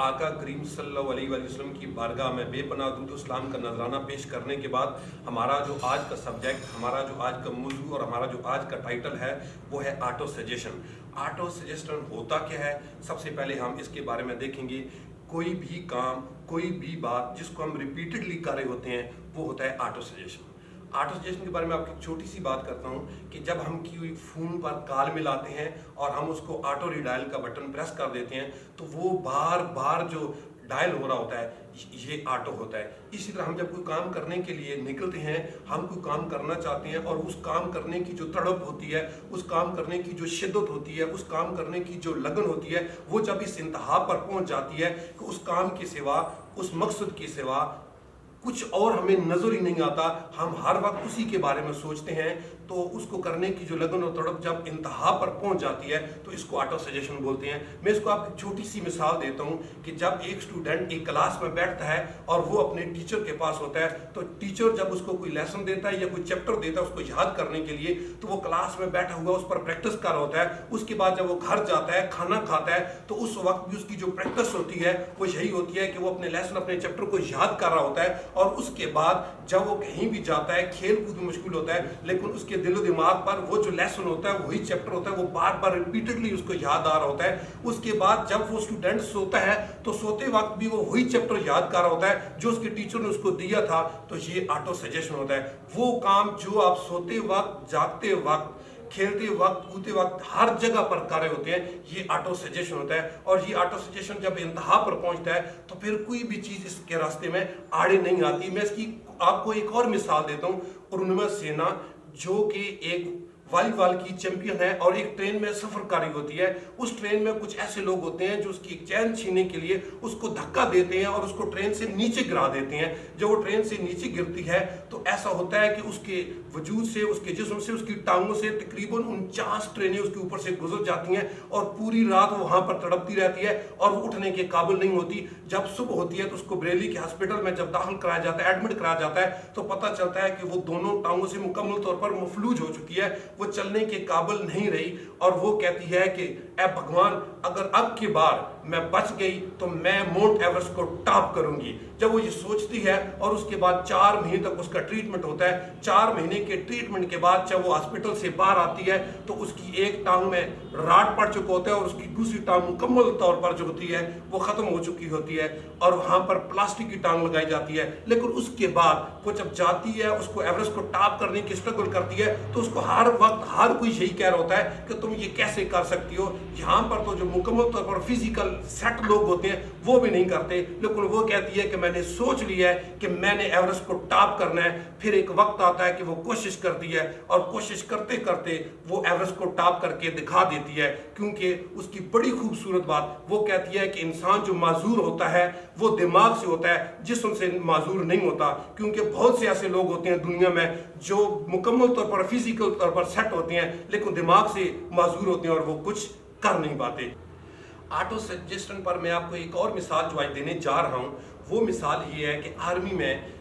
आका करीम सल्लल्लाहु अलैहि वसल्लम की बारगाह में बेपनाह दुरूद व सलाम का नजराना पेश करने के बाद हमारा जो आज का सब्जेक्ट, हमारा जो आज का मौजू और हमारा जो आज का टाइटल है वो है ऑटो सजेशन। ऑटो सजेशन होता क्या है, सबसे पहले हम इसके बारे में देखेंगे। कोई भी काम, कोई भी बात जिसको हम रिपीटेडली कर रहे होते हैं वो होता है ऑटो सजेशन। ऑटो सजेशन के बारे में आपकी छोटी सी बात करता हूँ कि जब हम की फ़ोन पर कॉल मिलाते हैं और हम उसको ऑटो रिडायल का बटन प्रेस कर देते हैं तो वो बार बार जो डायल हो रहा होता है ये ऑटो होता है। इसी तरह हम जब कोई काम करने के लिए निकलते हैं, हम कोई काम करना चाहते हैं और उस काम करने की जो तड़प होती है, उस काम करने की जो शिद्दत होती है, उस काम करने की जो लगन होती है, वो जब इस इंतहा पर पहुंच जाती है कि उस काम के सिवा, उस मकसद के सिवा कुछ और हमें नजर ही नहीं आता, हम हर वक्त उसी के बारे में सोचते हैं, तो उसको करने की जो लगन और तड़प जब इंतहा पर पहुंच जाती है तो इसको ऑटो सजेशन बोलते हैं। मैं इसको आपको छोटी सी मिसाल देता हूं कि जब एक स्टूडेंट एक क्लास में बैठता है और वो अपने टीचर के पास होता है, तो टीचर जब उसको कोई लेसन देता है या कोई चैप्टर देता है उसको याद करने के लिए, तो वो क्लास में बैठा हुआ उस पर प्रैक्टिस कर रहा होता है। उसके बाद जब वो घर जाता है, खाना खाता है, तो उस वक्त भी उसकी जो प्रैक्टिस होती है वो यही होती है कि वो अपने लेसन, अपने चैप्टर को याद कर रहा होता है। और उसके बाद जब वो कहीं भी जाता है, खेल कूद में मशगूल होता है, लेकिन उसके दिलो दिमाग पर वो जो लेसन होता है, वही चैप्टर होता है, वो बार बार रिपीटेडली उसको याद आ रहा होता है। उसके बाद जब वो स्टूडेंट सोता है तो सोते वक्त भी वो वही चैप्टर याद कर रहा होता है जो उसके टीचर ने उसको दिया था। तो ये ऑटो सजेशन होता है। वो काम जो आप सोते वक्त, जागते वक्त, खेलते वक्त, कूदते वक्त हर जगह पर कर रहे होते हैं, ये ऑटो सजेशन होता है। और ये ऑटो सजेशन जब इंतहा पर पहुंचता है तो फिर कोई भी चीज इसके रास्ते में आड़े नहीं आती। मैं इसकी आपको एक और मिसाल देता हूं। उर्मिला सेना जो कि एक वॉलीबॉल की चैंपियन है और एक ट्रेन में सफर कर रही होती है। उस ट्रेन में कुछ ऐसे लोग होते हैं जो उसकी एक चैन छीनने के लिए उसको धक्का देते हैं और उसको ट्रेन से नीचे गिरा देते हैं। जब वो ट्रेन से नीचे गिरती है तो ऐसा होता है कि उसके वजूद से, उसके जिस्म से, उसकी टांगों से तकरीबन 49 ट्रेनें उसके ऊपर से गुजर जाती हैं और पूरी रात वो वहां पर तड़पती रहती है और वो उठने के काबिल नहीं होती। जब सुबह होती है तो उसको बरेली के हॉस्पिटल में जब दाखिल कराया जाता है, एडमिट कराया जाता है, तो पता चलता है कि वो दोनों टांगों से मुकम्मल तौर पर मफलूज हो चुकी है, वो चलने के काबिल नहीं रही। और वो कहती है कि ऐ भगवान, अगर अब की बार मैं बच गई तो मैं माउंट एवरेस्ट को टॉप करूंगी। जब वो ये सोचती है और उसके बाद 4 महीने तक उसका ट्रीटमेंट होता है। 4 महीने के ट्रीटमेंट के बाद जब वो हॉस्पिटल से बाहर आती है तो उसकी एक टांग में राड पड़ चुका होता है और उसकी दूसरी टांग मुकम्मल तौर पर जो होती है वो खत्म हो चुकी होती है और वहां पर प्लास्टिक की टांग लगाई जाती है। लेकिन उसके बाद वो जब जाती है, उसको एवरेस्ट को टॉप करने की स्ट्रगल करती है, तो उसको हर वक्त हर कोई यही कह रहा होता है कि तुम ये कैसे कर सकती हो। यहाँ पर तो जो मुकम्मल तौर पर फिजिकल सेट लोग होते हैं वो भी नहीं करते, लेकिन वो कहती है कि मैंने सोच लिया है कि मैंने एवरेस्ट को टॉप करना है। फिर एक वक्त आता है कि वो कोशिश करती है और कोशिश करते करते वो एवरेस्ट को टॉप करके दिखा देती है। क्योंकि उसकी बड़ी खूबसूरत बात, वो कहती है कि इंसान जो माजूर होता है वो दिमाग से होता है, जिस्म से माजूर नहीं होता। क्योंकि बहुत से ऐसे लोग होते हैं दुनिया में जो मुकम्मल तौर पर फिजिकल तौर पर सेट होते हैं लेकिन दिमाग से माजूर होते हैं और वो कुछ कर नहीं पाते। ऑटो सजेशन पर मैं आपको एक और मिसाल जो आज देने जा रहा हूं, वो मिसाल ये है कि आर्मी में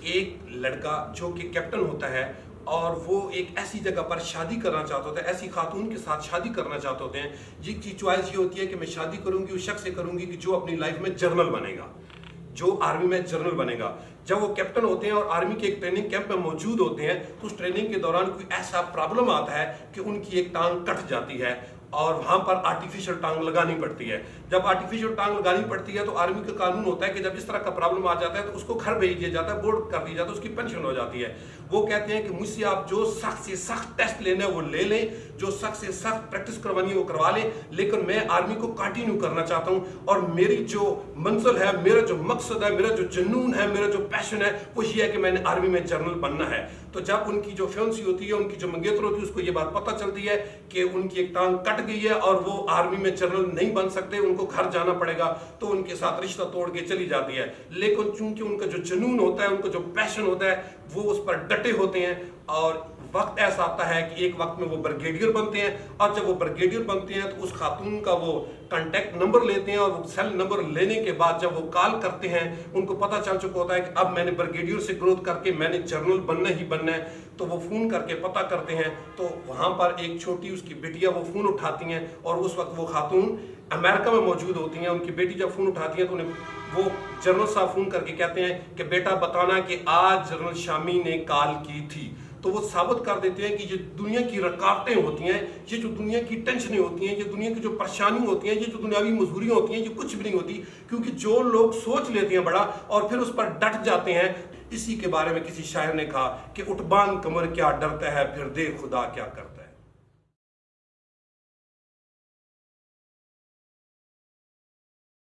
एक लड़का जो कि कैप्टन होता है और वो एक ऐसी जगह पर शादी करना चाहता होता है, ऐसी खातून के साथ शादी करना चाहते होते हैं जिसकी चॉइस ये होती है कि मैं शादी करूंगी उस शख्स से करूंगी कि जो अपनी लाइफ में जनरल बनेगा, जो आर्मी में जनरल बनेगा। जब वो कैप्टन होते हैं और आर्मी के एक ट्रेनिंग कैंप में मौजूद होते हैं तो उस ट्रेनिंग के दौरान कोई ऐसा प्रॉब्लम आता है कि उनकी एक टांग कट जाती है और वहां पर आर्टिफिशियल टांग लगानी पड़ती है। जब आर्टिफिशियल टांग लगानी पड़ती है तो आर्मी का कानून होता है कि जब इस तरह का प्रॉब्लम आ जाता है तो उसको घर भेज दिया जाता है, बोर्ड कर दिया जाता है, उसकी पेंशन हो जाती है। वो कहते हैं कि मुझसे आप जो सख्त से सख्त टेस्ट लेना है वो ले लें, जो सख्त से सख्त प्रैक्टिस करवानी है वो करवा लें, लेकिन मैं आर्मी को कंटिन्यू करना चाहता हूँ और मेरी जो मंजिल है, मेरा जो मकसद है, मेरा जो जुनून है, मेरा जो पैशन है वो ये है कि मैंने आर्मी में जनरल बनना है। तो जब उनकी जो फियांसी होती है, उनकी जो मंगेतर होती है, उसको ये बात पता चलती है कि उनकी एक टांग कट गई है और वो आर्मी में जनरल नहीं बन सकते, उनको घर जाना पड़ेगा, तो उनके साथ रिश्ता तोड़ के चली जाती है। लेकिन चूंकि उनका जो जुनून होता है, उनका जो पैशन होता है, वो उस पर डटे होते हैं और वक्त ऐसा आता है कि एक वक्त में वो ब्रिगेडियर बनते हैं, और जब वो ब्रिगेडियर बनते हैं तो उस खातून का वो कांटेक्ट नंबर लेते हैं, और वो सेल नंबर लेने के बाद जब वो कॉल करते हैं, उनको पता चल चुका होता है कि अब मैंने ब्रिगेडियर से ग्रोथ करके मैंने जनरल बनना ही बनना है, तो वो फ़ोन करके पता करते हैं। तो वहाँ पर एक छोटी उसकी बेटियाँ वो फ़ोन उठाती हैं, और उस वक्त वो खातून अमेरिका में मौजूद होती हैं। उनकी बेटी जब फ़ोन उठाती है तो उन्हें वो जनरल साहब फ़ोन करके कहते हैं कि बेटा बताना कि आज जनरल शामी ने कॉल की थी। तो वो साबित कर देते हैं कि जो दुनिया की रुकावटें होती हैं, ये जो दुनिया की टेंशनें होती हैं, ये दुनिया की जो परेशानी होती हैं, ये जो दुनियावी मजबूरियाँ होती हैं, ये कुछ भी नहीं होती, क्योंकि जो लोग सोच लेते हैं बड़ा और फिर उस पर डट जाते हैं। इसी के बारे में किसी शायर ने कहा कि उठबान कमर क्या डरता है, फिर दे खुदा क्या करता है।